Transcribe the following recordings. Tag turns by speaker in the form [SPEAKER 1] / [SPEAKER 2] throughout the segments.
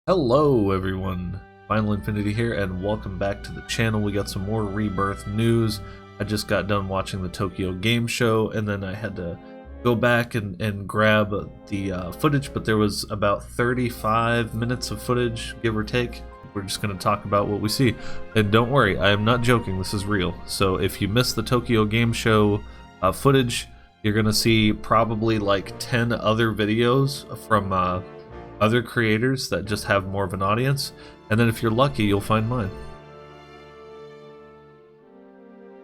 [SPEAKER 1] Hello everyone, Final Infinity here and welcome back to the channel. We got some more Rebirth news. I just got done watching the Tokyo Game Show and then I had to go back and grab the footage, but there was about 35 minutes of footage, give or take. We're just going to talk about what we see. And don't worry, I am not joking, this is real. So if you missed the Tokyo Game Show footage, you're going to see probably like 10 other videos from other creators that just have more of an audience, and then if you're lucky you'll find mine.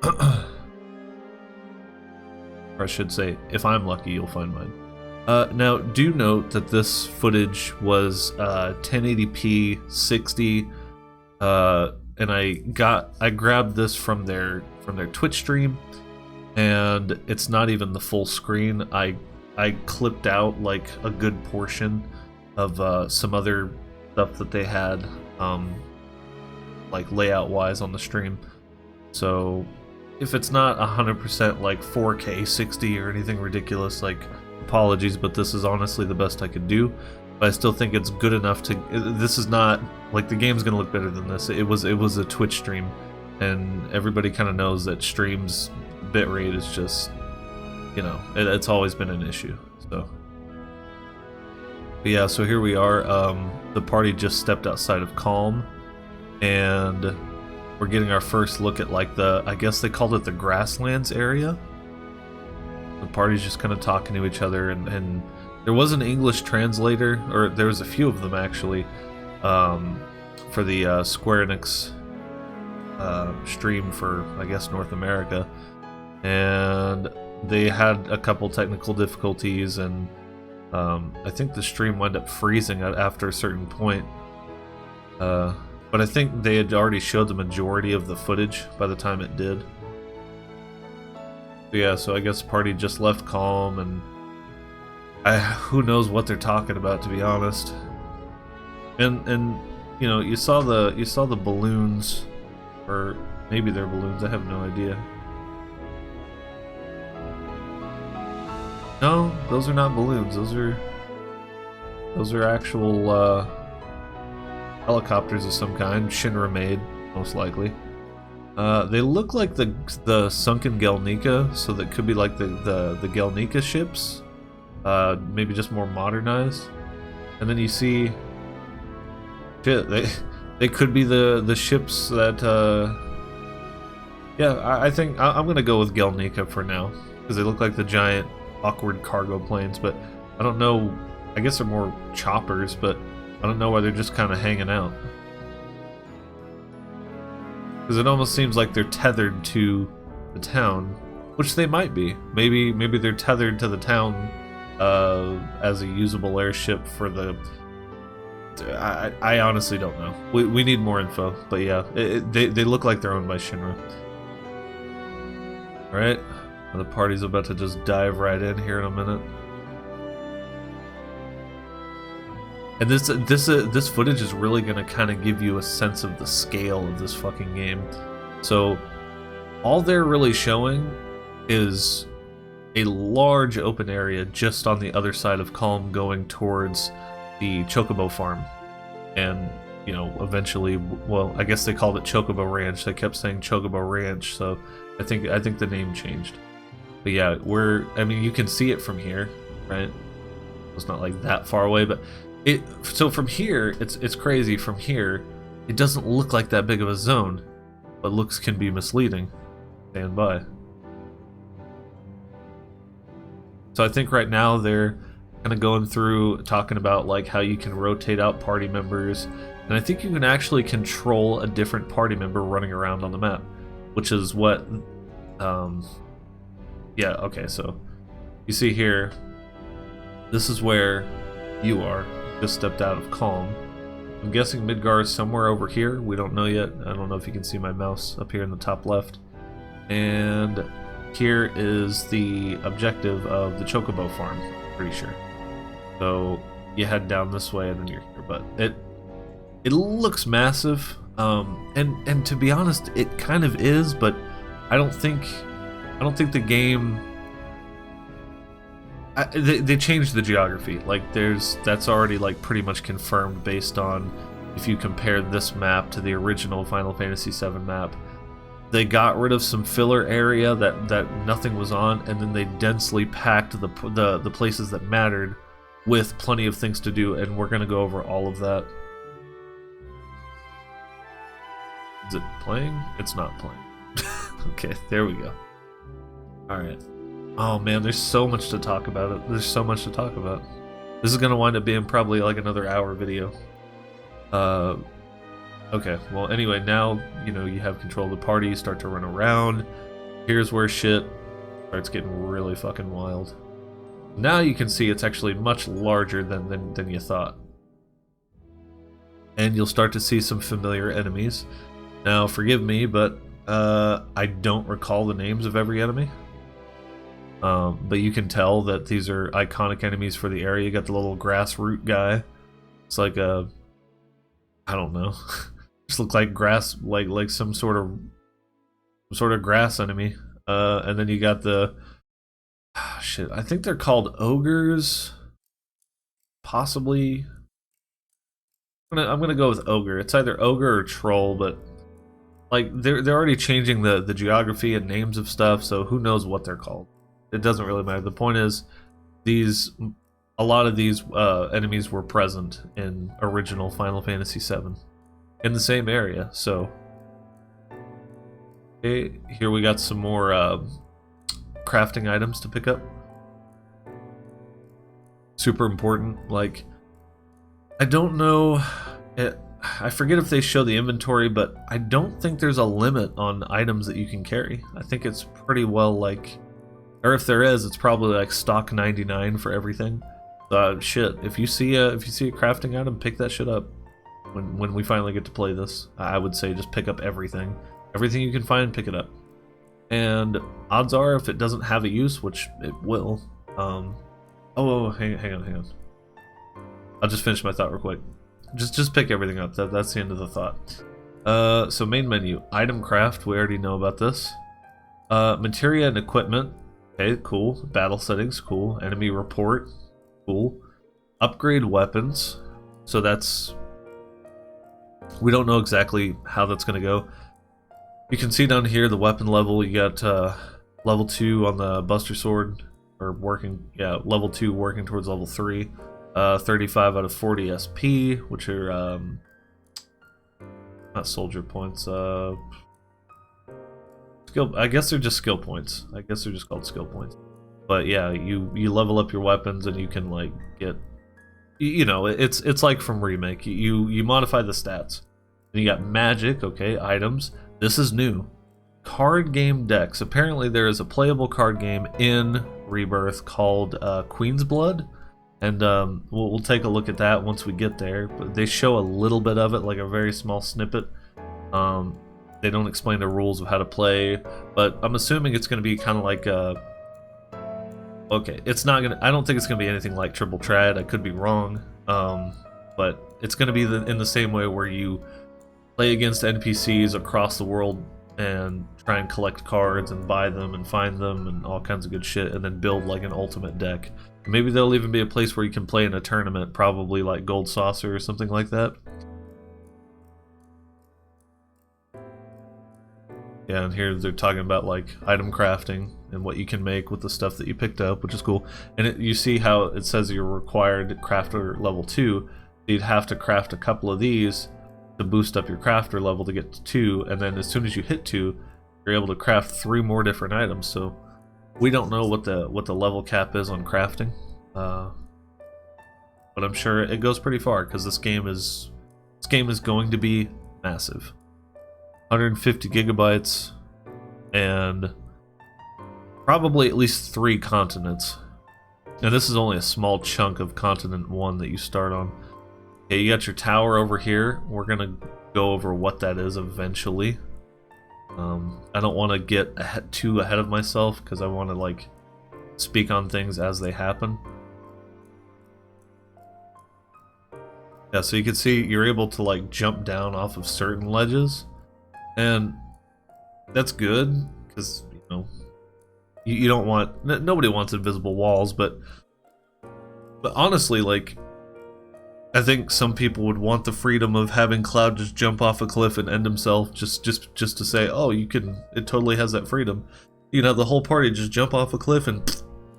[SPEAKER 1] Or I should say, if I'm lucky you'll find mine. Now do note that this footage was 1080p 60, and I grabbed this from their Twitch stream, and it's not even the full screen. I clipped out like a good portion of some other stuff that they had, like layout wise on the stream. So if it's not 100% like 4K 60 or anything ridiculous, like, apologies, but this is honestly the best I could do. But I still think it's good enough to, this is not like, the game's gonna look better than this. It was a Twitch stream, and everybody kind of knows that streams bitrate is just, you know, it's always been an issue. So but yeah, so here we are. The party just stepped outside of Kalm, and we're getting our first look at like I guess they called it the grasslands area. The party's just kind of talking to each other, and there was an English translator, or there was a few of them actually, for the Square Enix stream for, I guess, North America, and they had a couple technical difficulties, and I think the stream wound up freezing after a certain point, but I think they had already showed the majority of the footage by the time it did. But yeah, so I guess the party just left Kalm, and who knows what they're talking about, to be honest. And you know, you saw the balloons, or maybe they're balloons, I have no idea. No, those are not balloons. Those are actual helicopters of some kind, Shinra made, most likely. They look like the sunken Gelnica, so that could be like the Gelnica ships, maybe just more modernized. And then you see, shit, they could be the ships that. Yeah, I think I'm gonna go with Gelnica for now, because they look like the giant, awkward cargo planes, but I don't know, I guess they're more choppers, but I don't know why they're just kind of hanging out, because it almost seems like they're tethered to the town, which they might be. Maybe they're tethered to the town as a usable airship for the I honestly don't know. We need more info, but yeah, they look like they're owned by Shinra. Alright, the party's about to just dive right in here in a minute. And this footage is really gonna kind of give you a sense of the scale of this fucking game. So all they're really showing is a large open area just on the other side of Kalm, going towards the Chocobo farm. And, you know, eventually, well, I guess they called it Chocobo Ranch. They kept saying Chocobo Ranch, so I think the name changed. But yeah, I mean, you can see it from here, right? It's not like that far away, but so from here, it's crazy. From here, it doesn't look like that big of a zone, but looks can be misleading. Stand by. So I think right now they're kind of going through, talking about like how you can rotate out party members, and I think you can actually control a different party member running around on the map, which is what, yeah, okay, so you see here, this is where you are, just stepped out of Kalm. I'm guessing Midgar is somewhere over here, we don't know yet. I don't know if you can see my mouse up here in the top left. And here is the objective of the Chocobo farm, pretty sure. So you head down this way and then you're here, but it looks massive, and to be honest, it kind of is, but I don't think the game They changed the geography. Like that's already like pretty much confirmed based on if you compare this map to the original Final Fantasy VII map. They got rid of some filler area that nothing was on, and then they densely packed the places that mattered with plenty of things to do, and we're gonna go over all of that. Is it playing? It's not playing. Okay, there we go. Alright. Oh man, there's so much to talk about it. There's so much to talk about. This is gonna wind up being probably like another hour video. Okay, well anyway, now, you know, you have control of the party, you start to run around. Here's where shit starts getting really fucking wild. Now you can see it's actually much larger than you thought. And you'll start to see some familiar enemies. Now, forgive me, but I don't recall the names of every enemy. But you can tell that these are iconic enemies for the area. You got the little grass root guy. It's like a, I don't know, just look like grass, like some sort of grass enemy. And then you got the, shit, I think they're called ogres, possibly. I'm gonna go with ogre. It's either ogre or troll, but like they're already changing the geography and names of stuff, so who knows what they're called. It doesn't really matter. The point is, a lot of these enemies were present in original Final Fantasy VII in the same area. So, okay, here we got some more crafting items to pick up. Super important. Like, I don't know. I forget if they show the inventory, but I don't think there's a limit on items that you can carry. I think it's pretty well like, or if there is, it's probably like stock 99 for everything. Shit, if you see a crafting item, pick that shit up. When we finally get to play this, I would say just pick up everything. Everything you can find, pick it up. And odds are, if it doesn't have a use, which it will. Oh, hang on. I'll just finish my thought real quick. Just pick everything up. That's the end of the thought. So main menu, item craft. We already know about this. Materia and equipment. Okay, cool. Battle settings, cool. Enemy report, cool. Upgrade weapons. So that's, we don't know exactly how that's gonna go. You can see down here the weapon level. You got level 2 on the Buster Sword, or working, yeah, level 2 working towards level 3. 35 out of 40 SP, which are not soldier points. Skill. I guess they're just skill points. I guess they're just called skill points. But yeah, you level up your weapons and you can like get, you know, it's like from Remake. You modify the stats. And you got magic. Okay, items. This is new. Card game decks. Apparently there is a playable card game in Rebirth called Queen's Blood. And we'll take a look at that once we get there. But they show a little bit of it, like a very small snippet. They don't explain the rules of how to play, but I'm assuming it's going to be kind of like okay, it's not gonna. I don't think it's going to be anything like Triple Trad. I could be wrong, but it's going to be in the same way where you play against NPCs across the world and try and collect cards and buy them and find them and all kinds of good shit, and then build like an ultimate deck. Maybe there'll even be a place where you can play in a tournament, probably like Gold Saucer or something like that. Yeah, and here they're talking about like item crafting and what you can make with the stuff that you picked up, which is cool. And you see how it says you're required crafter level 2. You'd have to craft a couple of these to boost up your crafter level to get to 2, and then as soon as you hit 2, you're able to craft 3 more different items. So we don't know what the level cap is on crafting, but I'm sure it goes pretty far because this game is going to be massive. 150 gigabytes and probably at least 3 continents. And this is only a small chunk of continent 1 that you start on. Okay, you got your tower over here. We're gonna go over what that is eventually. I don't want to get too ahead of myself because I want to like speak on things as they happen. Yeah, so you can see you're able to like jump down off of certain ledges, and that's good because, you know, You don't want, nobody wants invisible walls, but honestly, like, I think some people would want the freedom of having Cloud just jump off a cliff and end himself, just to say, oh, you can. It totally has that freedom. You can have the whole party just jump off a cliff and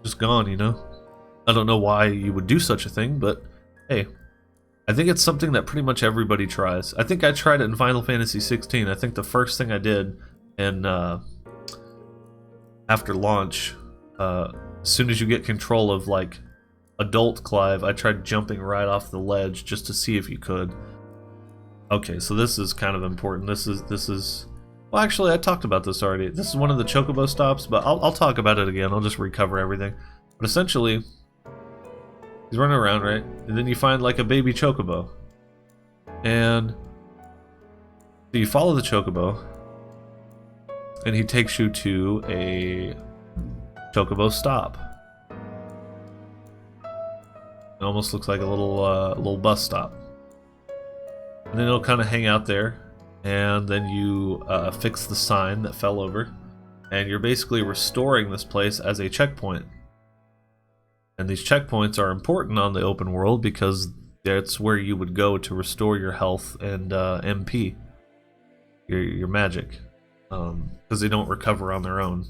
[SPEAKER 1] just gone. You know, I don't know why you would do such a thing, but hey, I think it's something that pretty much everybody tries. I think I tried it in Final Fantasy 16. I think the first thing I did, and after launch, as soon as you get control of like adult Clive, I tried jumping right off the ledge just to see if you could. Okay, so this is kind of important. This is well, actually, I talked about this already. This is one of the Chocobo stops, but I'll talk about it again. I'll just recover everything. But essentially, he's running around, right? And then you find like a baby Chocobo, and so you follow the Chocobo, and he takes you to a Chocobo stop. It almost looks like a little bus stop, and then it'll kind of hang out there, and then you fix the sign that fell over, and you're basically restoring this place as a checkpoint. And these checkpoints are important on the open world because that's where you would go to restore your health and MP, your magic, because they don't recover on their own.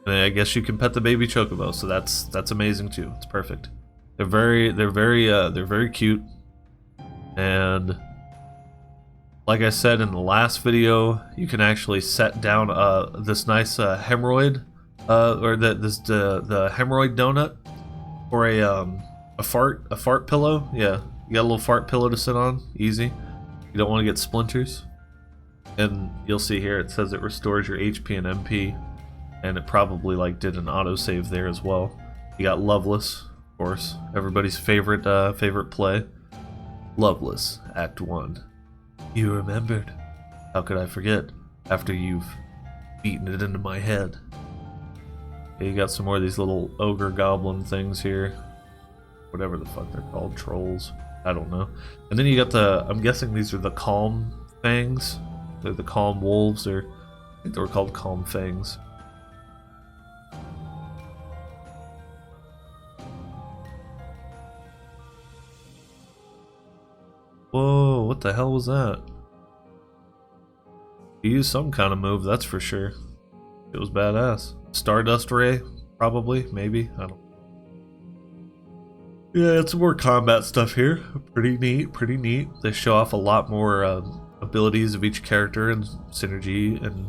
[SPEAKER 1] And I guess you can pet the baby Chocobo, so that's amazing too. It's perfect. They're very cute, and like I said in the last video, you can actually set down this nice hemorrhoid, or the hemorrhoid donut, or a fart pillow. Yeah, you got a little fart pillow to sit on, easy. You don't want to get splinters, and you'll see here it says it restores your HP and MP. And it probably like did an autosave there as well. You got Loveless, of course, everybody's favorite play. Loveless, Act 1. You remembered. How could I forget after you've beaten it into my head? Okay, you got some more of these little ogre goblin things here. Whatever the fuck they're called, trolls. I don't know. And then you got I'm guessing these are the Kalm fangs. They're the Kalm wolves, or I think they were called Kalm fangs. Whoa, what the hell was that? He used some kind of move, that's for sure. It was badass. Stardust Ray, probably, maybe, I don't. Yeah, it's more combat stuff here. Pretty neat, pretty neat. They show off a lot more abilities of each character and synergy and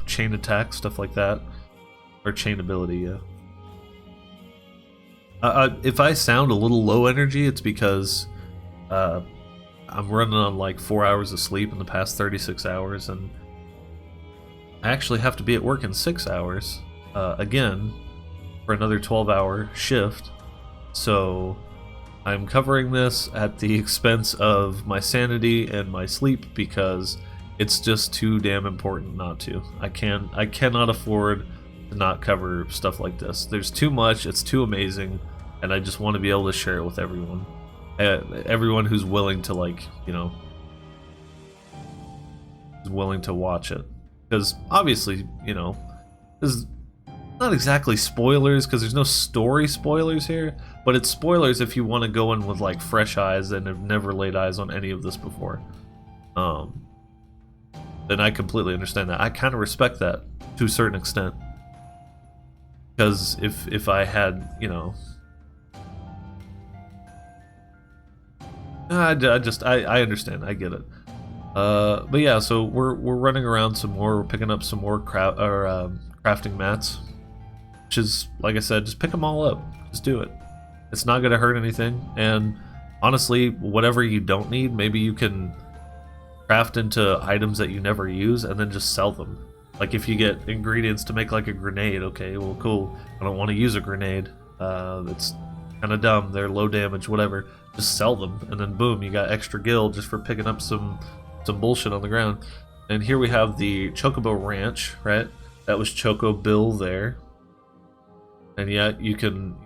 [SPEAKER 1] chain attack, stuff like that. Or chain ability, yeah. If I sound a little low energy, it's because I'm running on like 4 hours of sleep in the past 36 hours, and I actually have to be at work in 6 hours again for another 12-hour shift. So I'm covering this at the expense of my sanity and my sleep because it's just too damn important not to. I cannot afford to not cover stuff like this. There's too much, it's too amazing, and I just want to be able to share it with everyone. Everyone who's willing to, like, you know, is willing to watch it. Because obviously, you know, there's not exactly spoilers because there's no story spoilers here, but it's spoilers if you want to go in with like fresh eyes and have never laid eyes on any of this before. Then I completely understand that. I kind of respect that to a certain extent. Because if I had, you know, I understand, I get it. But yeah, so we're running around some more. We're picking up some more crafting mats, which is, like I said, just pick them all up. Just do it. It's not gonna hurt anything. And honestly, whatever you don't need, maybe you can craft into items that you never use and then just sell them. Like if you get ingredients to make like a grenade, okay, well, cool. I don't want to use a grenade. It's kind of dumb. They're low damage, whatever. Just sell them, and then boom, you got extra gil just for picking up some bullshit on the ground. And here we have the Chocobo Ranch, right? That was Choco Bill there. And yeah, you can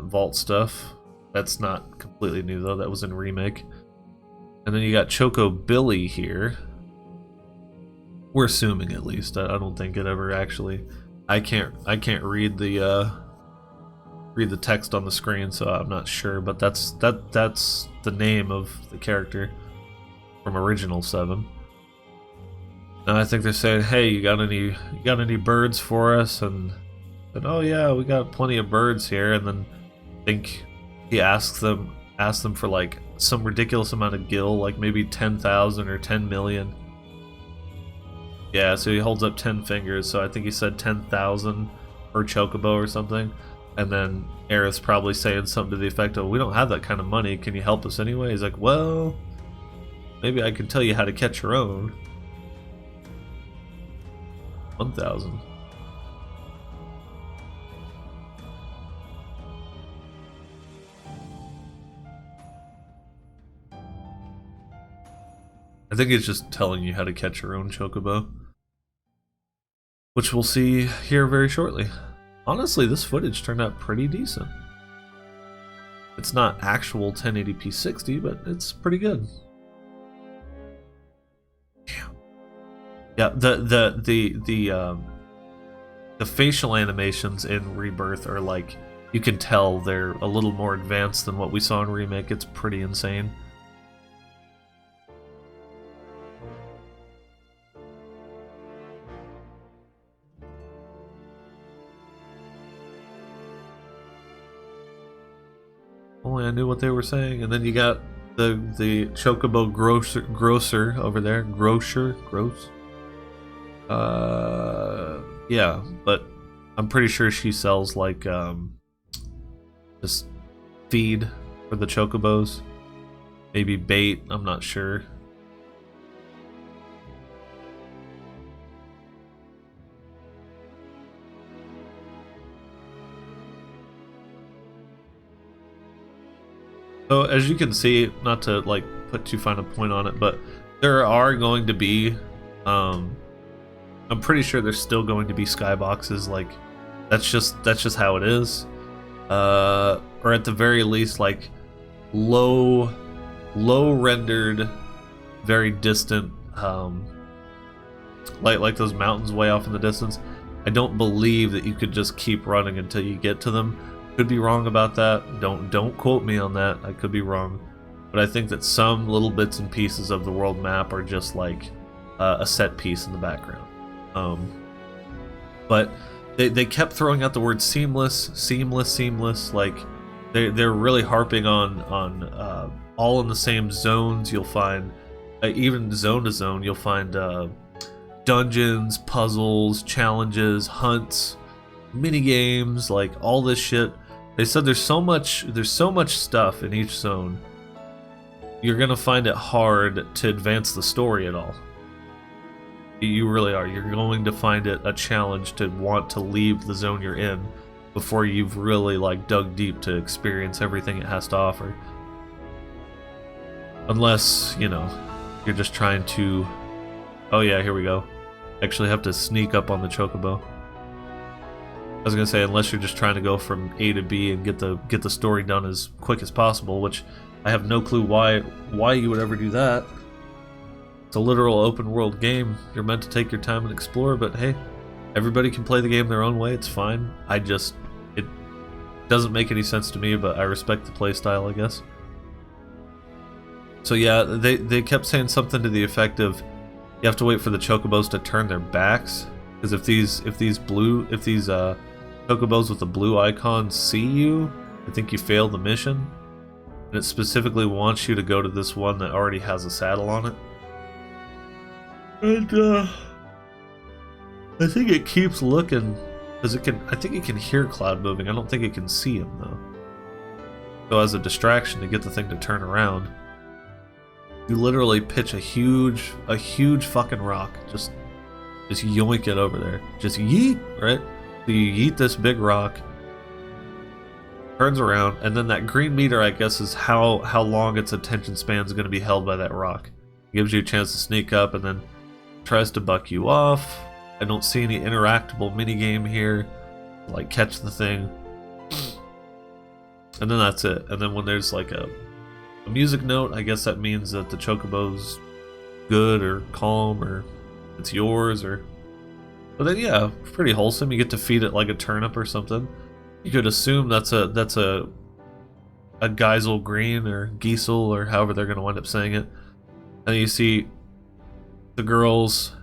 [SPEAKER 1] vault stuff. That's not completely new though. That was in remake. And then you got Choco Billy here. We're assuming, at least. I don't think it ever actually. I can't read the text on the screen, so I'm not sure. But that's the name of the character from original 7. And I think they're saying, "Hey, you got any birds for us?" And oh yeah, we got plenty of birds here. And then I think he asks them for like some ridiculous amount of gil, like maybe 10,000 or 10 million. Yeah, so he holds up 10 fingers. So I think he said 10,000 per chocobo or something. And then Aerith's probably saying something to the effect of, "We don't have that kind of money. Can you help us anyway?" He's like, "Well, maybe I can tell you how to catch your own." 1,000. I think it's just telling you how to catch your own chocobo, which we'll see here very shortly. Honestly, this footage turned out pretty decent. It's not actual 1080p 60, but it's pretty good. Yeah, the facial animations in Rebirth are like, you can tell they're a little more advanced than what we saw in Remake. It's pretty insane. Only I knew what they were saying. And then you got the Chocobo grocer over there. Gross. Yeah, but I'm pretty sure she sells like just feed for the Chocobos. Maybe bait, I'm not sure. So as you can see, not to like put too fine a point on it, but there are going to be I'm pretty sure there's still going to be skyboxes. Like that's just how it is, or at the very least like low rendered, very distant, like those mountains way off in the distance. I don't believe that you could just keep running until you get to them. Could be wrong about that. Don't quote me on that. I could be wrong, but I think that some little bits and pieces of the world map are just like a set piece in the background. But they kept throwing out the word seamless. Like they're really harping on all in the same zones. You'll find even zone to zone. You'll find dungeons, puzzles, challenges, hunts, mini games, like all this shit. They said there's so much stuff in each zone. You're gonna find it hard to advance the story at all. You really are. You're going to find it a challenge to want to leave the zone you're in before you've really like dug deep to experience everything it has to offer. Unless, you know, you're just trying to... Oh yeah, here we go. Actually have to sneak up on the Chocobo. I was gonna say, unless you're just trying to go from A to B and get the story done as quick as possible, which I have no clue why you would ever do that. It's a literal open world game. You're meant to take your time and explore, but hey, everybody can play the game their own way. It's fine. It doesn't make any sense to me, but I respect the playstyle, I guess. So yeah, they kept saying something to the effect of, you have to wait for the Chocobos to turn their backs, because if these Chocobos with the blue icon see you, I think you failed the mission, and it specifically wants you to go to this one that already has a saddle on it. And I think it keeps looking, because I think it can hear Cloud moving. I don't think it can see him though. So as a distraction to get the thing to turn around, you literally pitch a huge fucking rock. Just yoink it over there. Just yeet, right? So you yeet this big rock, turns around, and then that green meter, I guess, is how long its attention span is going to be held by that rock. It gives you a chance to sneak up, and then tries to buck you off. I don't see any interactable minigame here, like catch the thing. And then that's it. And then when there's like a A music note, I guess that means that the Chocobo's good or calm or it's yours or... But then yeah, pretty wholesome. You get to feed it like a turnip or something. You could assume that's a Geisel Green or Giesel or however they're going to wind up saying it. And you see the girls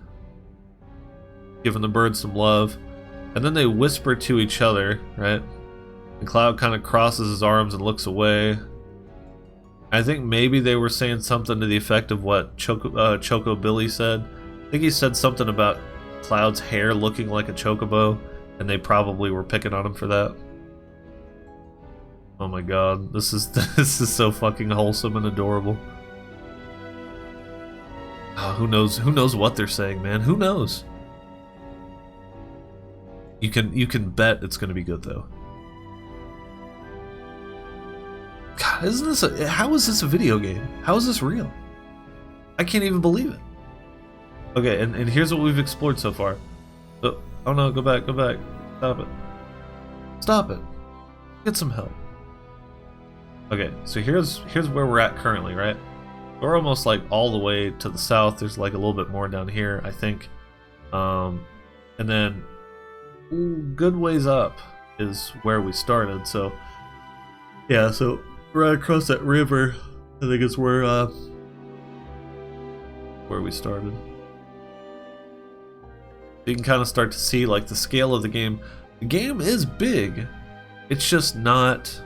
[SPEAKER 1] giving the birds some love. And then they whisper to each other, right? And Cloud kind of crosses his arms and looks away. I think maybe they were saying something to the effect of what Choco Billy said. I think he said something about Cloud's hair looking like a chocobo, and they probably were picking on him for that. Oh my god, this is so fucking wholesome and adorable. Oh, who knows what they're saying, man? Who knows? You can bet it's gonna be good though. God, isn't this how is this a video game? How is this real? I can't even believe it. Okay, and here's what we've explored so far. Oh no, go back. Stop it. Stop it. Get some help. Okay, so here's where we're at currently, right? We're almost like all the way to the south. There's like a little bit more down here, I think. And then good ways up is where we started. So yeah, so right across that river, I think it's where we started. You can kind of start to see like the scale of the game. The game is big. It's just not...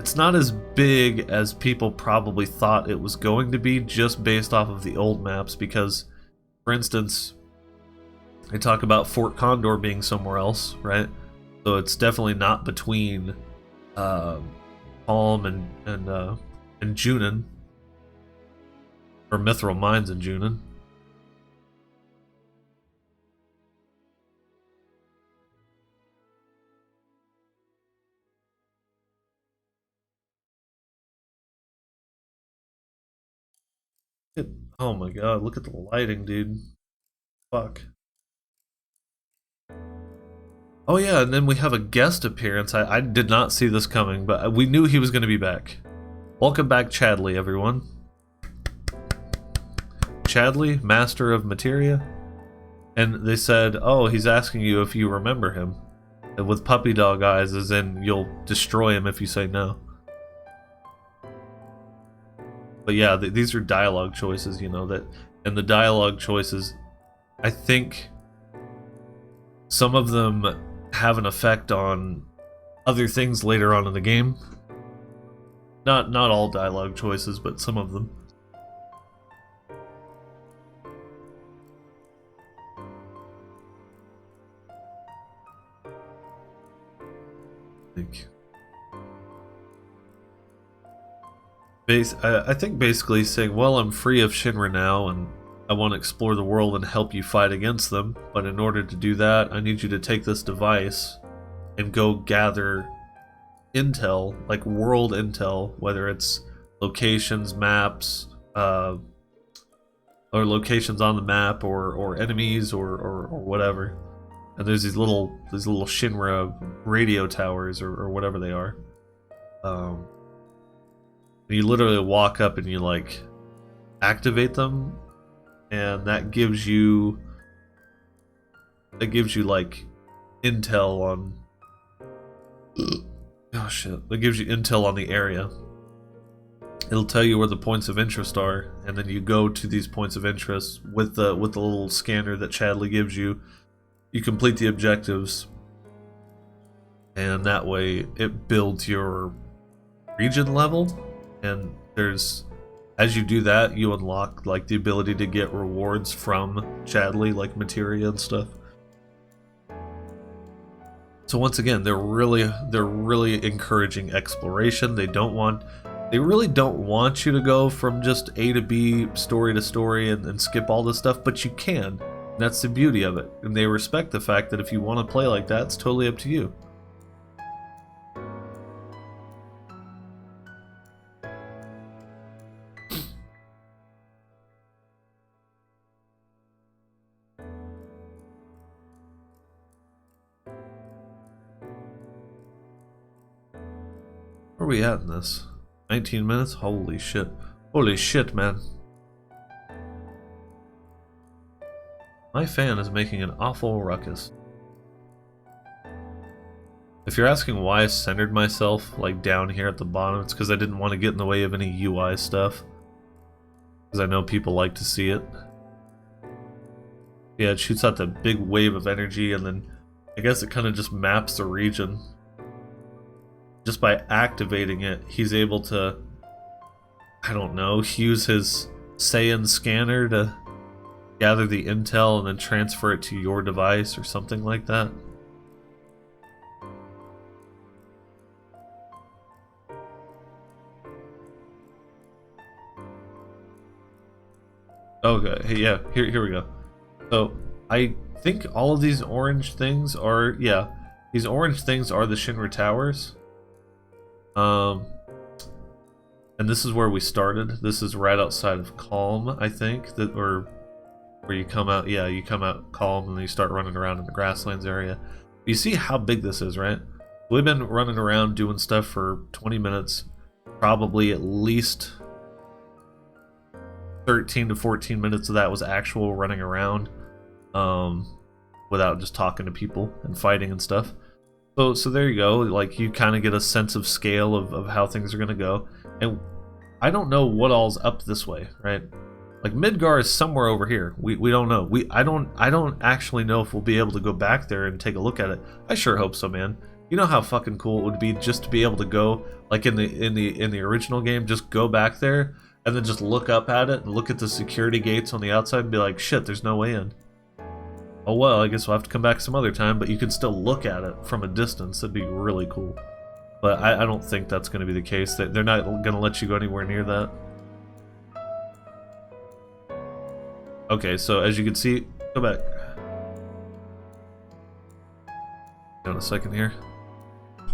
[SPEAKER 1] It's not as big as people probably thought it was going to be just based off of the old maps because, for instance, they talk about Fort Condor being somewhere else, right? So it's definitely not between Kalm and Junin, or Mithril Mines and Junin. Oh my god, look at the lighting, dude. Fuck. Oh yeah, and then we have a guest appearance. I did not see this coming, but we knew he was going to be back. Welcome back, Chadley, everyone. Chadley, master of materia. And they said, oh, he's asking you if you remember him. And with puppy dog eyes, as in you'll destroy him if you say no. But yeah, these are dialogue choices, you know, and the dialogue choices, I think some of them have an effect on other things later on in the game. Not all dialogue choices, but some of them. I think basically saying, well, I'm free of Shinra now, and I want to explore the world and help you fight against them, but in order to do that, I need you to take this device and go gather intel, like world intel, whether it's locations, maps, or locations on the map, or enemies, or whatever. And there's these little Shinra radio towers, or whatever they are. You literally walk up and you like activate them, and that gives you like intel on oh shit, that gives you intel on the area. It'll tell you where the points of interest are, and then you go to these points of interest with the little scanner that Chadley gives you. You complete the objectives, and that way it builds your region level. And there's, as you do that, you unlock like the ability to get rewards from Chadley, like materia and stuff. So once again, they're really encouraging exploration. They really don't want you to go from just A to B, story to story, and skip all this stuff, but you can. And that's the beauty of it. And they respect the fact that if you want to play like that, it's totally up to you. Where are we at in this? 19 minutes? Holy shit. Holy shit, man. My fan is making an awful ruckus. If you're asking why I centered myself like down here at the bottom, it's because I didn't want to get in the way of any UI stuff. Because I know people like to see it. Yeah, it shoots out that big wave of energy, and then I guess it kind of just maps the region. Just by activating it, he's able to, I don't know, use his Saiyan scanner to gather the intel and then transfer it to your device or something like that. Okay, yeah, here we go. So, I think all of these orange things are, yeah, these orange things are the Shinra Towers. And this is where we started. This is right outside of Kalm, I think, that, or where you come out, yeah, you come out Kalm and then you start running around in the grasslands area. You see how big this is, right? We've been running around doing stuff for 20 minutes, probably at least 13 to 14 minutes of that was actual running around without just talking to people and fighting and stuff. So there you go, like you kind of get a sense of scale of how things are going to go. And I don't know what all's up this way, right? Like Midgar is somewhere over here. We don't know. I don't actually know if we'll be able to go back there and take a look at it. I sure hope so, man. You know how fucking cool it would be just to be able to go, like in the original game, just go back there and then just look up at it and look at the security gates on the outside and be like, shit, there's no way in. Oh well, I guess we'll have to come back some other time, but you can still look at it from a distance. That'd be really cool. But I don't think that's going to be the case. They're not going to let you go anywhere near that. Okay, so as you can see, go back. Hold on a second here.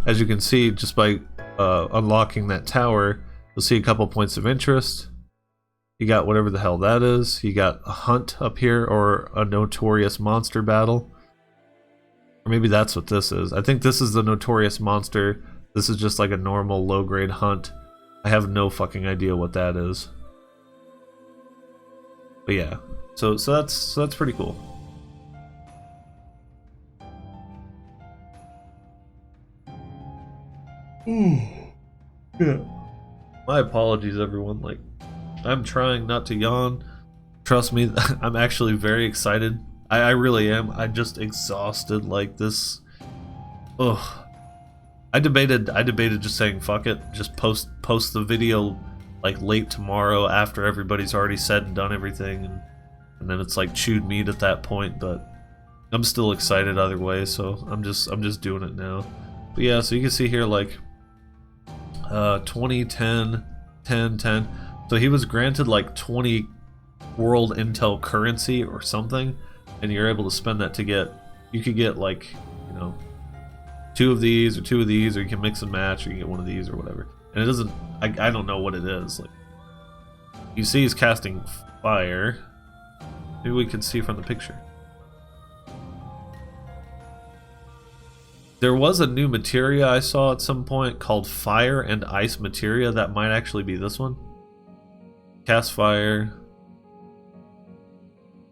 [SPEAKER 1] As you can see, just by unlocking that tower, you'll see a couple points of interest. You got whatever the hell that is. You got a hunt up here, or a notorious monster battle. Or maybe that's what this is. I think this is the notorious monster. This is just like a normal low-grade hunt. I have no fucking idea what that is. But yeah, so that's pretty cool. Yeah. My apologies, everyone. Like, I'm trying not to yawn. Trust me, I'm actually very excited. I really am. I'm just exhausted. Like this. Ugh. I debated just saying fuck it, just post the video like late tomorrow after everybody's already said and done everything, and then it's like chewed meat at that point. But I'm still excited either way, so I'm just doing it now. But yeah, so you can see here like 20, 10, 10, 10. So he was granted like 20 world intel currency or something, and you're able to spend that to get, you could get like, you know, 2 of these or 2 of these, or you can mix and match, or you can get 1 of these or whatever. And it doesn't, I don't know what it is. Like, you see he's casting fire. Maybe we can see from the picture. There was a new materia I saw at some point called Fire and Ice Materia. That might actually be this one. Cast fire.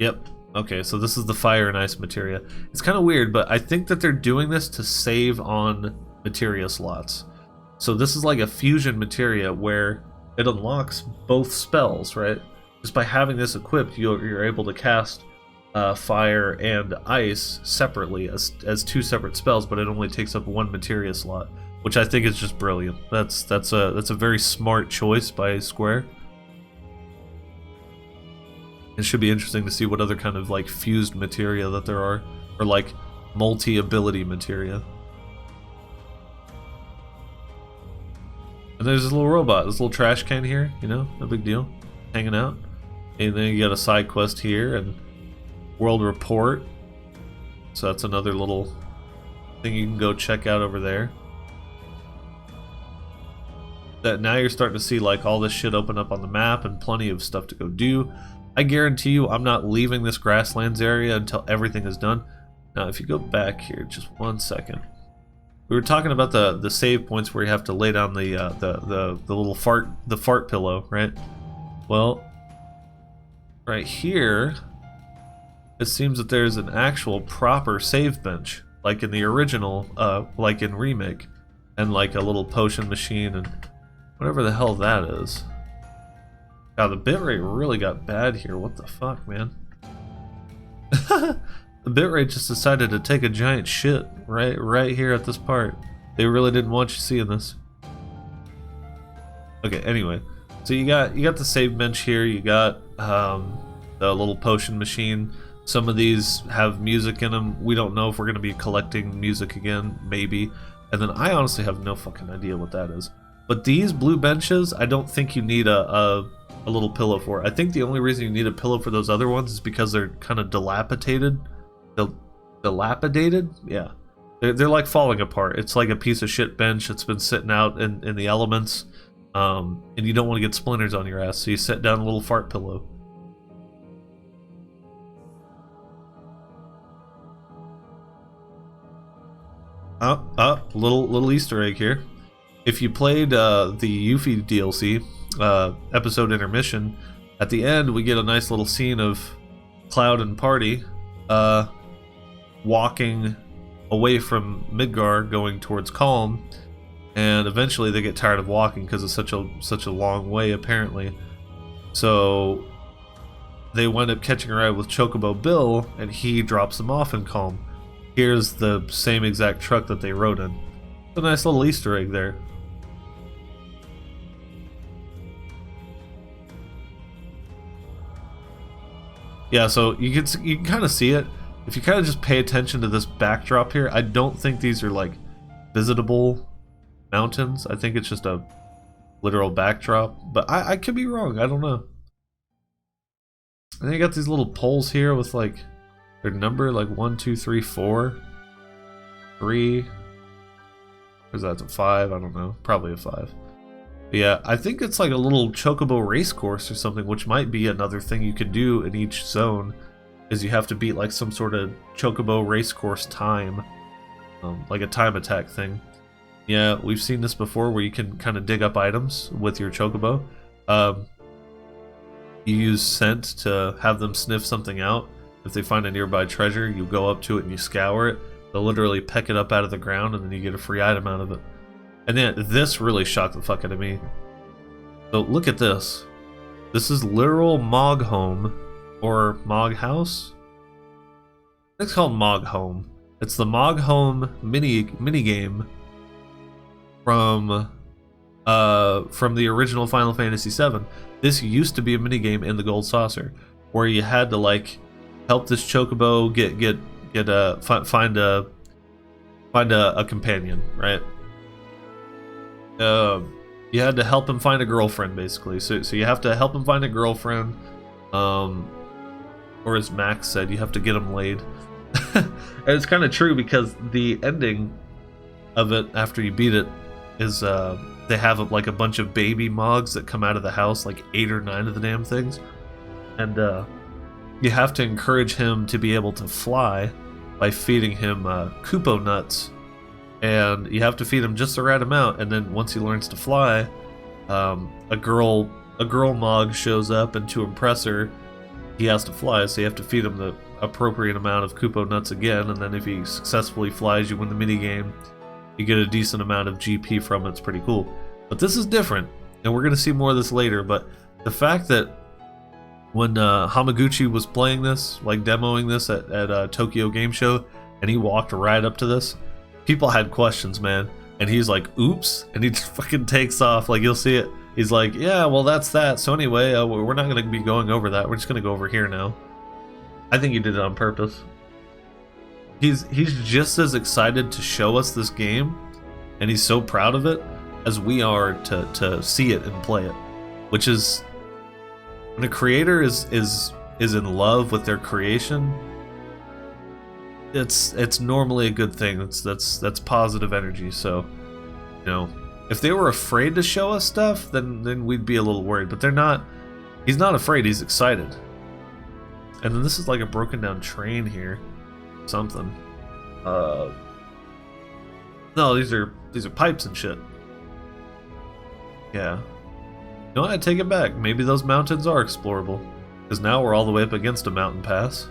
[SPEAKER 1] Yep. Okay, so this is the Fire and Ice Materia. It's kind of weird, but I think that they're doing this to save on materia slots. So this is like a fusion materia where it unlocks both spells, right? Just by having this equipped, you're able to cast fire and ice separately as 2 separate spells, but it only takes up 1 materia slot, which I think is just brilliant. That's a very smart choice by Square. It should be interesting to see what other kind of like fused materia that there are, or like multi-ability materia. And there's this little robot, this little trash can here, you know, no big deal, hanging out. And then you got a side quest here and world report. So that's another little thing you can go check out over there. That now you're starting to see like all this shit open up on the map and plenty of stuff to go do. I guarantee you I'm not leaving this grasslands area until everything is done. Now if you go back here just 1 second. We were talking about the save points where you have to lay down the little fart pillow, right? Well, right here, it seems that there's an actual proper save bench, like in the original, like in Remake, and like a little potion machine and whatever the hell that is. God, the bitrate really got bad here. What the fuck, man? The bitrate just decided to take a giant shit right here at this part. They really didn't want you seeing this. Okay, anyway, so you got the save bench here. You got the little potion machine. Some of these have music in them. We don't know if we're gonna be collecting music again, maybe. And then I honestly have no fucking idea what that is. But these blue benches, I don't think you need a little pillow for. I think the only reason you need a pillow for those other ones is because they're kind of dilapidated. Dilapidated? Yeah. They're like falling apart. It's like a piece of shit bench that's been sitting out in the elements. And you don't want to get splinters on your ass, so you set down a little fart pillow. Little Easter egg here. If you played the Yuffie DLC, episode intermission, at the end we get a nice little scene of Cloud and Party walking away from Midgar going towards Kalm, and eventually they get tired of walking because it's such a long way apparently. So they wind up catching a ride with Chocobo Bill, and he drops them off in Kalm. Here's the same exact truck that they rode in. It's a nice little Easter egg there. Yeah, so you can kind of see it. If you kind of just pay attention to this backdrop here, I don't think these are like visitable mountains. I think it's just a literal backdrop, but I could be wrong. I don't know. And then you got these little poles here with like their number, like 1, 2, 3, 4, 3. Is that a 5? I don't know. Probably a 5. But yeah, I think it's like a little Chocobo race course or something, which might be another thing you can do in each zone. Is you have to beat like some sort of Chocobo race course time, like a time attack thing. Yeah, we've seen this before where you can kind of dig up items with your Chocobo. You use scent to have them sniff something out. If they find a nearby treasure, you go up to it and you scour it. They'll literally peck it up out of the ground and then you get a free item out of it. And then this really shocked the fuck out of me. So look at this. This is literal Mog Home. Or Mog House? It's called Mog Home. It's the Mog Home mini game from the original Final Fantasy VII. This used to be a mini game in the Gold Saucer, where you had to like help this Chocobo find a companion, right? You had to help him find a girlfriend, basically. So you have to help him find a girlfriend. Or as Max said, you have to get them laid. And it's kind of true because the ending of it after you beat it is they have like a bunch of baby Mogs that come out of the house, like 8 or 9 of the damn things, and you have to encourage him to be able to fly by feeding him Kupo nuts, and you have to feed him just the right amount, and then once he learns to fly, a girl Mog shows up, and to impress her, he has to fly, so you have to feed him the appropriate amount of Kupo nuts again, and then if he successfully flies, you win the minigame. You get a decent amount of GP from it. It's pretty cool. But this is different, and we're going to see more of this later, but the fact that when Hamaguchi was playing this, like demoing this at Tokyo Game Show, and he walked right up to this, people had questions, man. And he's like, oops, and he just fucking takes off. Like, you'll see it. He's like, yeah, well, that's that. So anyway, we're not going to be going over that. We're just going to go over here now. I think he did it on purpose. He's just as excited to show us this game, and he's so proud of it, as we are to see it and play it. Which is, when a creator is in love with their creation, it's normally a good thing. That's positive energy. So, you know, if they were afraid to show us stuff, then we'd be a little worried. But they're not. He's not afraid. He's excited. And then this is like a broken down train here. Something. The No, these are pipes and shit. Yeah. You know what? I take it back. Maybe those mountains are explorable. Because now we're all the way up against a mountain pass.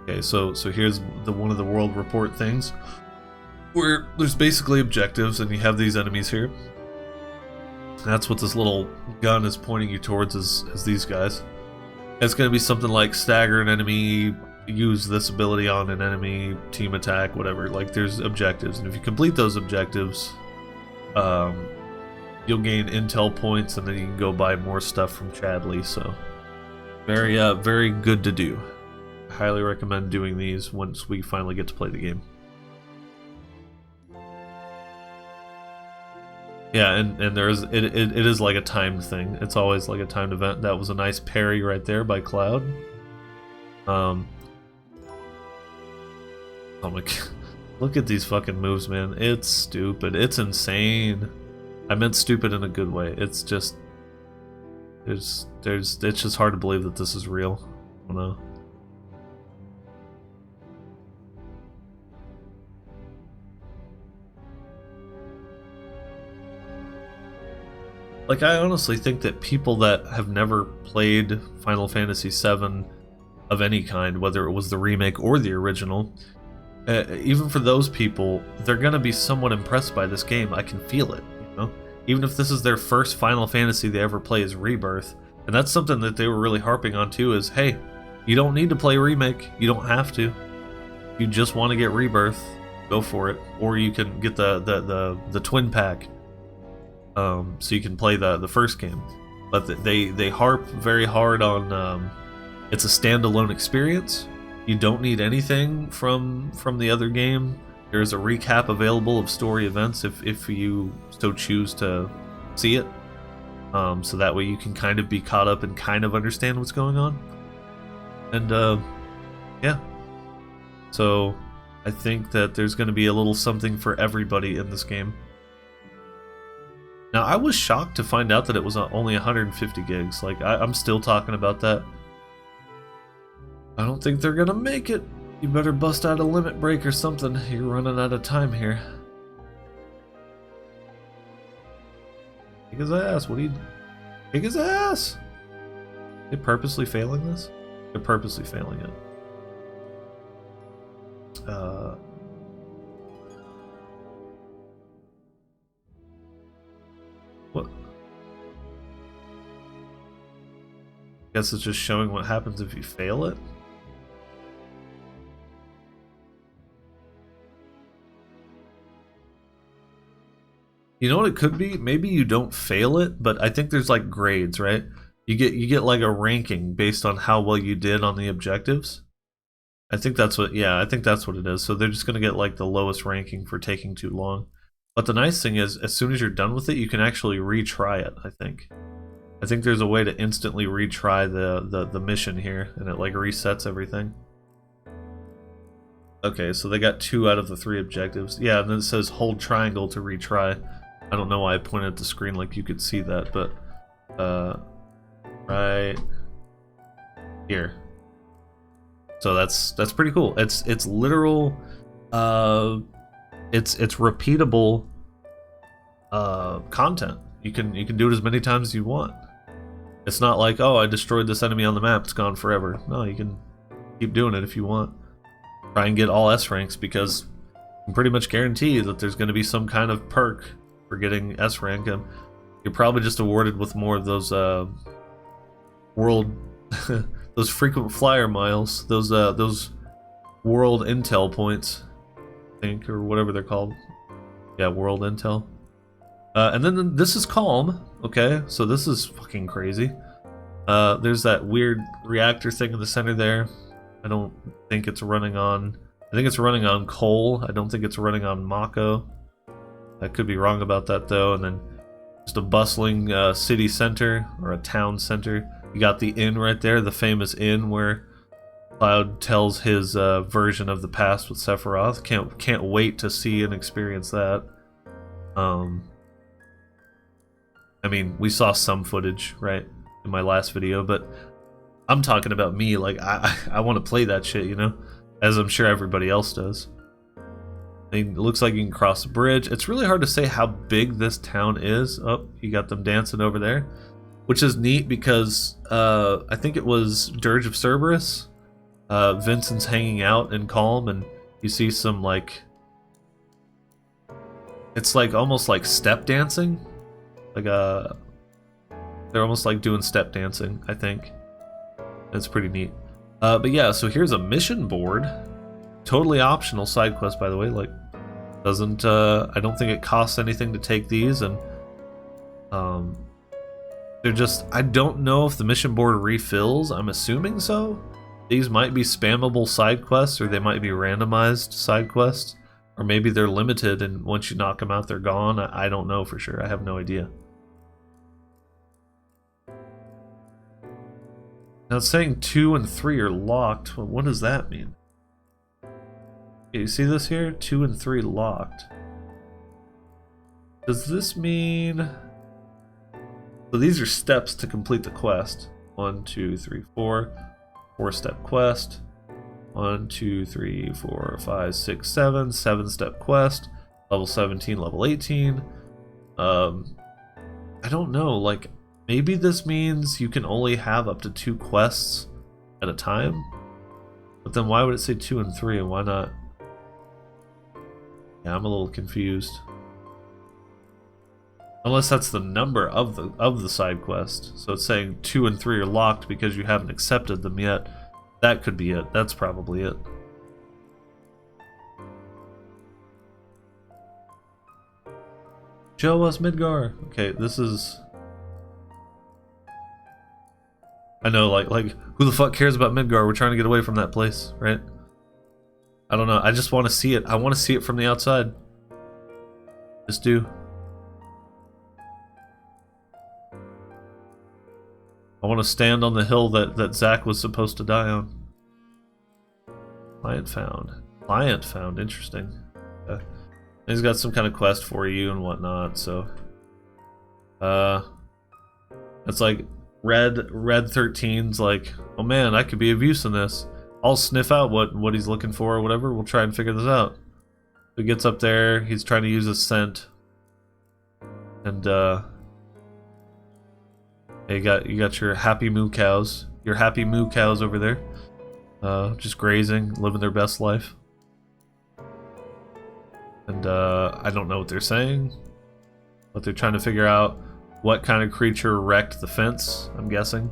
[SPEAKER 1] Okay, so here's one of the world report things. Where there's basically objectives and you have these enemies here. That's what this little gun is pointing you towards is these guys. It's going to be something like stagger an enemy, use this ability on an enemy, team attack, whatever. Like there's objectives, and if you complete those objectives, you'll gain intel points, and then you can go buy more stuff from Chadley. So very good to do. I highly recommend doing these once we finally get to play the game. Yeah, and there's it is like a timed thing. It's always like a timed event. That was a nice parry right there by Cloud. Oh my god. Look at these fucking moves, man. It's stupid. It's insane. I meant stupid in a good way. It's just it's just hard to believe that this is real. I don't know. Like, I honestly think that people that have never played Final Fantasy VII of any kind, whether it was the remake or the original, even for those people, they're gonna be somewhat impressed by this game. I can feel it, you know? Even if this is their first Final Fantasy they ever play is Rebirth. And that's something that they were really harping on too, is, hey, you don't need to play Remake. You don't have to. If you just want to get Rebirth, go for it. Or you can get the twin pack. So you can play the first game, but they harp very hard on it's a standalone experience. You don't need anything from the other game. There's a recap available of story events if you so choose to see it, so that way you can kind of be caught up and kind of understand what's going on. And yeah, so I think that there's going to be a little something for everybody in this game. Now, I was shocked to find out that it was only 150 gigs. Like, I'm still talking about that. I don't think they're gonna make it. You better bust out a limit break or something. You're running out of time here. Kick his ass. What do you... Kick his ass! They purposely failing this? They're purposely failing it. What? Guess it's just showing what happens if you fail it? You know what it could be? Maybe you don't fail it, but I think there's like grades, right? You get like a ranking based on how well you did on the objectives. I think that's what, yeah, I think that's what it is. So they're just gonna get like the lowest ranking for taking too long. But the nice thing is, as soon as you're done with it, you can actually retry it, I think. I think there's a way to instantly retry the mission here, and it like resets everything. Okay, so they got 2 out of the 3 objectives. Yeah, and then it says hold triangle to retry. I don't know why I pointed at the screen like you could see that, but right here. So that's pretty cool. It's literal. It's repeatable content. You can do it as many times as you want. It's not like, oh, I destroyed this enemy on the map, it's gone forever. No, you can keep doing it if you want. Try and get all S ranks, because I can pretty much guarantee that there's going to be some kind of perk for getting S rank. You're probably just awarded with more of those world those frequent flyer miles, those world intel points, I think, or whatever they're called. Yeah, world intel. And then this is Kalm. Okay, so this is fucking crazy. There's that weird reactor thing in the center there. I don't think it's running on... I think it's running on coal. I don't think it's running on Mako. I could be wrong about that, though. And then just a bustling city center, or a town center. You got the inn right there, the famous inn where Cloud tells his version of the past with Sephiroth. Can't wait to see and experience that. I mean, we saw some footage, right, in my last video, but I'm talking about me. Like I want to play that shit, you know, as I'm sure everybody else does. It looks like you can cross the bridge. It's really hard to say how big this town is. Oh, you got them dancing over there, which is neat because I think it was Dirge of Cerberus. Vincent's hanging out in Kalm, and you see some like, it's like almost like step dancing, like they're almost like doing step dancing. I think that's pretty neat. But yeah, so here's a mission board. Totally optional side quest, by the way. Like, doesn't I don't think it costs anything to take these, and they're just, I don't know if the mission board refills. I'm assuming so. These might be spammable side quests, or they might be randomized side quests, or maybe they're limited and once you knock them out they're gone. I don't know for sure. I have no idea. Now it's saying 2 and 3 are locked. Well, what does that mean? Okay, you see this here? 2 and 3 locked. Does this mean... So these are steps to complete the quest. 1, 2, 3, 4. 4-step quest. 1, 2, 3, 4, 5, 6, 7. 7-step quest. Level 17, level 18. I don't know, like... Maybe this means you can only have up to 2 quests at a time? But then why would it say 2 and 3 and why not? Yeah, I'm a little confused. Unless that's the number of the side quest. So it's saying 2 and 3 are locked because you haven't accepted them yet. That could be it. That's probably it. Show us Midgar. Okay, this is... I know, like, who the fuck cares about Midgar? We're trying to get away from that place, right? I don't know. I just want to see it. I want to see it from the outside. Just do. I want to stand on the hill that Zach was supposed to die on. Client found. Client found. Interesting. Okay. He's got some kind of quest for you and whatnot, so... It's like... Red 13's like, oh man, I could be of use in this. I'll sniff out what he's looking for or whatever. We'll try and figure this out. He gets up there, he's trying to use a scent. And you got your happy moo cows. Your happy moo cows over there. Just grazing, living their best life. And I don't know what they're saying, but they're trying to figure out what kind of creature wrecked the fence, I'm guessing.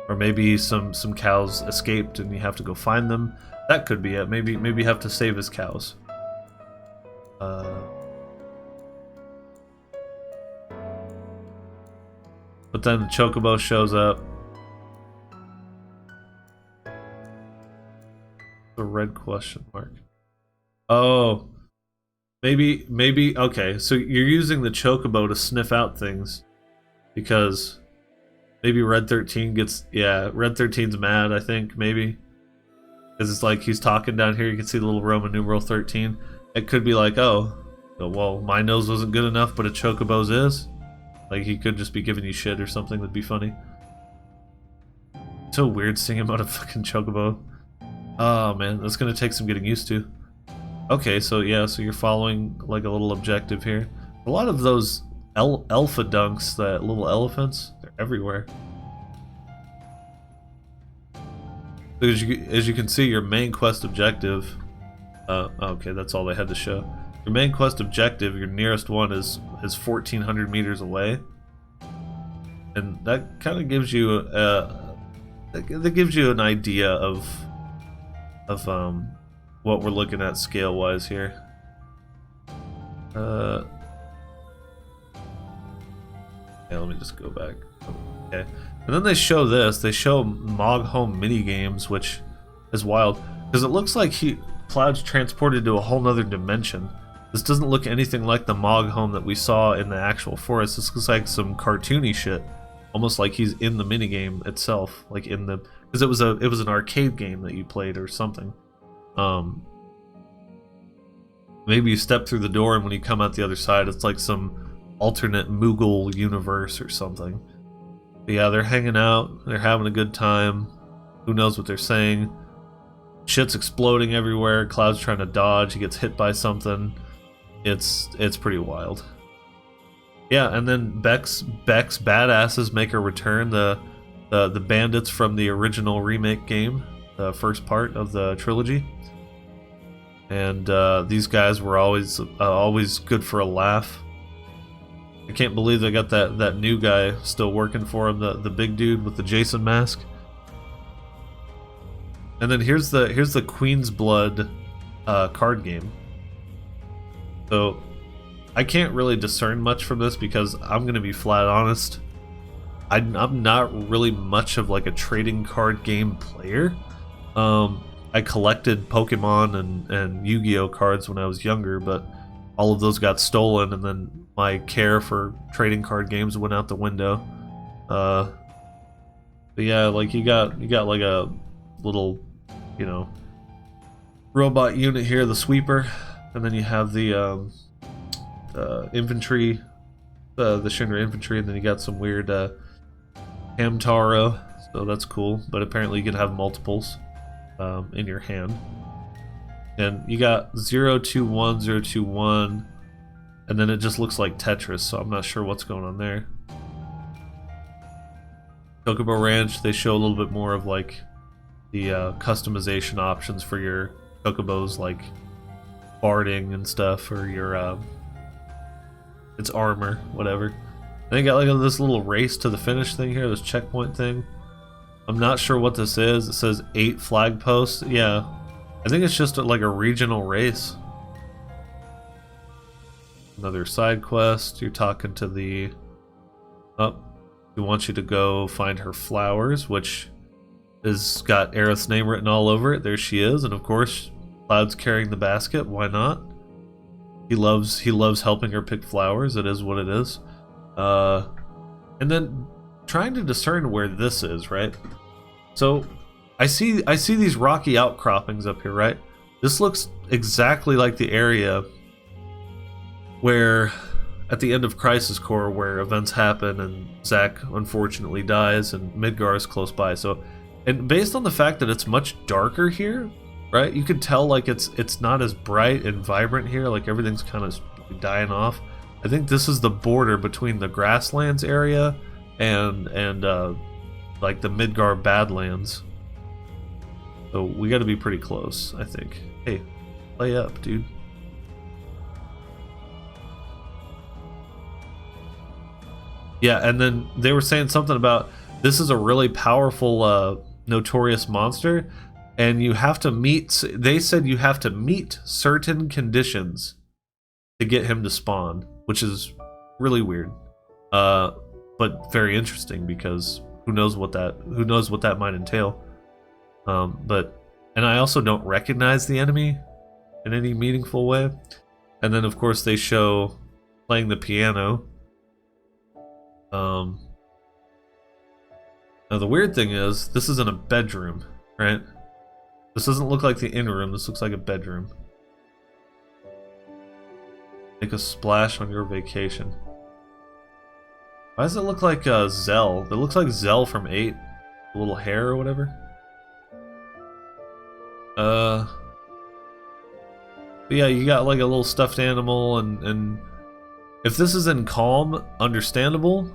[SPEAKER 1] Or maybe some cows escaped and you have to go find them. That could be it. Maybe you have to save his cows. But then the Chocobo shows up. The red question mark. Oh. Maybe, okay, so you're using the Chocobo to sniff out things, because maybe Red 13 gets, yeah, Red 13's mad, I think, maybe, because it's like he's talking down here, you can see the little Roman numeral 13, it could be like, oh, well, my nose wasn't good enough, but a Chocobo's is, like he could just be giving you shit or something, that'd be funny. So weird seeing him on a fucking Chocobo. Oh man, that's gonna take some getting used to. Okay, so yeah, so you're following like a little objective here. A lot of those alpha dunks, that little elephants, they're everywhere. As you can see, your main quest objective. Okay, that's all they had to show. Your main quest objective, your nearest one is 1,400 meters away, and that kind of gives you that gives you an idea of what we're looking at scale-wise here. Yeah, let me just go back. Okay. And then they show this. They show Mog Home mini games, which is wild. Because it looks like Cloud's transported to a whole nother dimension. This doesn't look anything like the Mog Home that we saw in the actual forest. This looks like some cartoony shit. Almost like he's in the minigame itself. Like in the... Because it was an arcade game that you played or something. Maybe you step through the door and when you come out the other side it's like some alternate Moogle universe or something. But yeah, they're hanging out. They're having a good time. Who knows what they're saying? Shit's exploding everywhere. Cloud's trying to dodge. He gets hit by something. It's pretty wild. Yeah, and then Beck's badasses make a return. The bandits from the original remake game, the first part of the trilogy. And these guys were always good for a laugh. I can't believe they got that new guy still working for him, the big dude with the Jason mask. And then here's the Queen's Blood card game. So I can't really discern much from this because I'm gonna be flat honest. I'm not really much of like a trading card game player. I collected Pokemon and Yu-Gi-Oh cards when I was younger, but all of those got stolen, and then my care for trading card games went out the window. But yeah, like you got like a little, you know, robot unit here, the sweeper, and then you have the infantry, the Shinra infantry, and then you got some weird Hamtaro, so that's cool. But apparently you can have multiples in your hand. And you got 021, 021, and then it just looks like Tetris, so I'm not sure what's going on there. Chocobo Ranch, they show a little bit more of like the customization options for your Chocobos, like farting and stuff, or your its armor, whatever. And they got like this little race to the finish thing here, this checkpoint thing. I'm not sure what this is. It says 8 flag posts. Yeah, I think it's just like a regional race. Another side quest. You're talking to the... Oh, he wants you to go find her flowers, which has got Aerith's name written all over it. There she is, and of course, Cloud's carrying the basket. Why not? He loves helping her pick flowers. It is what it is. And then trying to discern where this is, right? So I see these rocky outcroppings up here, right? This looks exactly like the area where at the end of Crisis Core, where events happen and Zack unfortunately dies and Midgar is close by. So, and based on the fact that it's much darker here, right? You can tell like it's not as bright and vibrant here. Like everything's kind of dying off. I think this is the border between the Grasslands area and like the Midgar Badlands. So we got to be pretty close, I think. Hey, play up, dude. Yeah, and then they were saying something about this is a really powerful notorious monster, and you have to meet, they said you have to meet certain conditions to get him to spawn, which is really weird, but very interesting because who knows what that might entail. And I also don't recognize the enemy in any meaningful way. And then of course they show playing the piano. Now the weird thing is, this isn't a bedroom, right? This doesn't look like the inn room, this looks like a bedroom. Make a splash on your vacation. Why does it look like Zell? It looks like Zell from 8. A little hair or whatever. But yeah, you got like a little stuffed animal, and if this is in Kalm, understandable.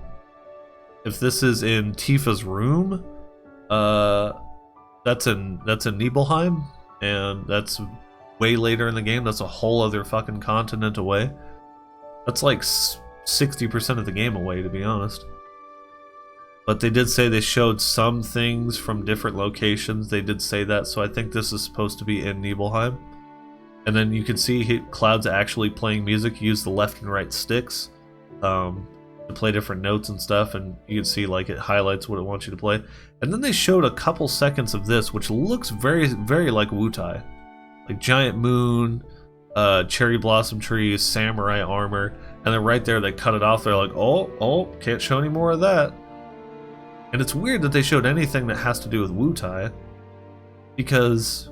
[SPEAKER 1] If this is in Tifa's room, that's in Nibelheim, and that's way later in the game. That's a whole other fucking continent away. That's like 60% of the game away, to be honest. But they did say they showed some things from different locations. They did say that, so I think this is supposed to be in Nibelheim. And then you can see Cloud's actually playing music. You use the left and right sticks to play different notes and stuff, and you can see like it highlights what it wants you to play. And then they showed a couple seconds of this, which looks very, very like Wutai. Like giant moon, cherry blossom trees, samurai armor, and then right there they cut it off. They're like, oh, can't show any more of that. And it's weird that they showed anything that has to do with Wutai, because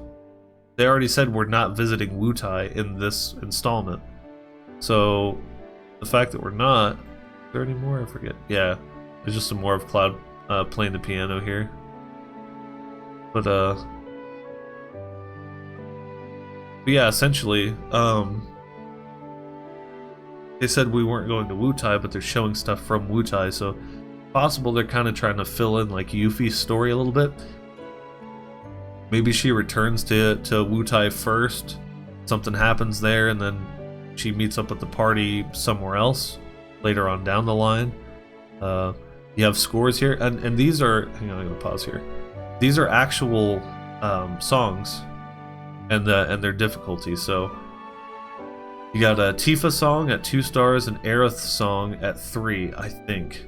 [SPEAKER 1] they already said we're not visiting Wutai in this installment. So the fact that we're not, is there any more? I forget. Yeah. There's just some more of Cloud playing the piano here. But yeah, essentially, they said we weren't going to Wutai, but they're showing stuff from Wutai, so possible they're kind of trying to fill in like Yuffie's story a little bit. Maybe she returns to Wutai first, something happens there, and then she meets up with the party somewhere else later on down the line. You have scores here, and these are, hang on, I'm gonna pause here. These are actual songs and their difficulty. So you got a Tifa song at 2 stars, and Aerith song at 3, I think,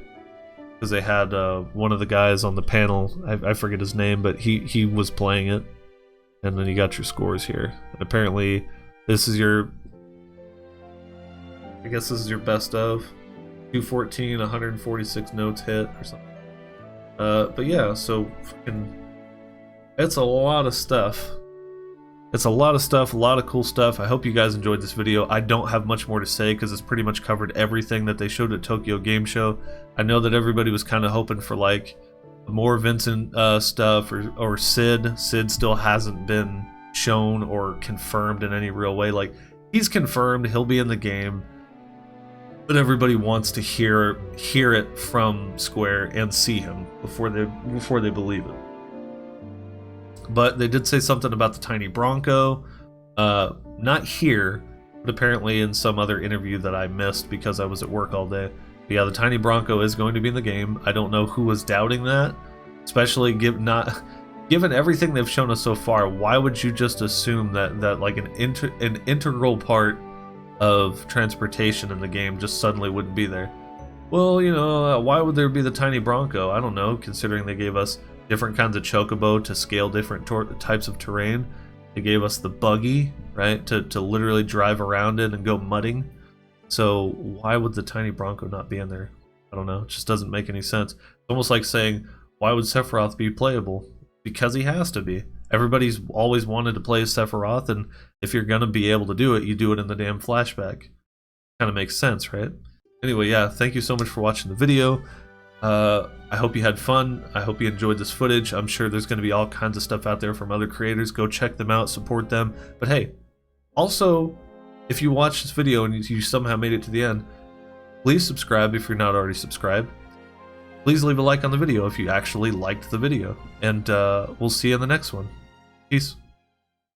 [SPEAKER 1] because they had one of the guys on the panel, I forget his name, but he was playing it. And then you got your scores here. And apparently this is your, I guess this is your best of 214, 146 notes hit or something. But yeah, so it's a lot of stuff. It's a lot of stuff, a lot of cool stuff. I hope you guys enjoyed this video. I don't have much more to say because it's pretty much covered everything that they showed at Tokyo Game Show. I know that everybody was kind of hoping for like more Vincent stuff or Sid. Sid still hasn't been shown or confirmed in any real way. Like, he's confirmed, he'll be in the game, but everybody wants to hear it from Square and see him before they believe it. But they did say something about the tiny Bronco, not here, but apparently in some other interview that I missed because I was at work all day. But yeah, the tiny Bronco is going to be in the game. I don't know who was doubting that, especially given everything they've shown us so far. Why would you just assume that like an integral part of transportation in the game just suddenly wouldn't be there? Well, you know, why would there be the tiny Bronco? I don't know, considering they gave us different kinds of chocobo to scale different types of terrain. They gave us the buggy, right, to literally drive around it and go mudding. So why would the tiny Bronco not be in there? I don't know. It just doesn't make any sense. It's almost like saying, why would Sephiroth be playable? Because he has to be. Everybody's always wanted to play as Sephiroth, and if you're gonna be able to do it, you do it in the damn flashback. Kind of makes sense, right? Anyway, yeah, thank you so much for watching the video. I hope you had fun. I hope you enjoyed this footage. I'm sure there's going to be all kinds of stuff out there from other creators. Go check them out, support them. But hey, also, if you watch this video and you somehow made it to the end, please subscribe if you're not already subscribed. Please leave a like on the video if you actually liked the video. And we'll see you in the next one. Peace.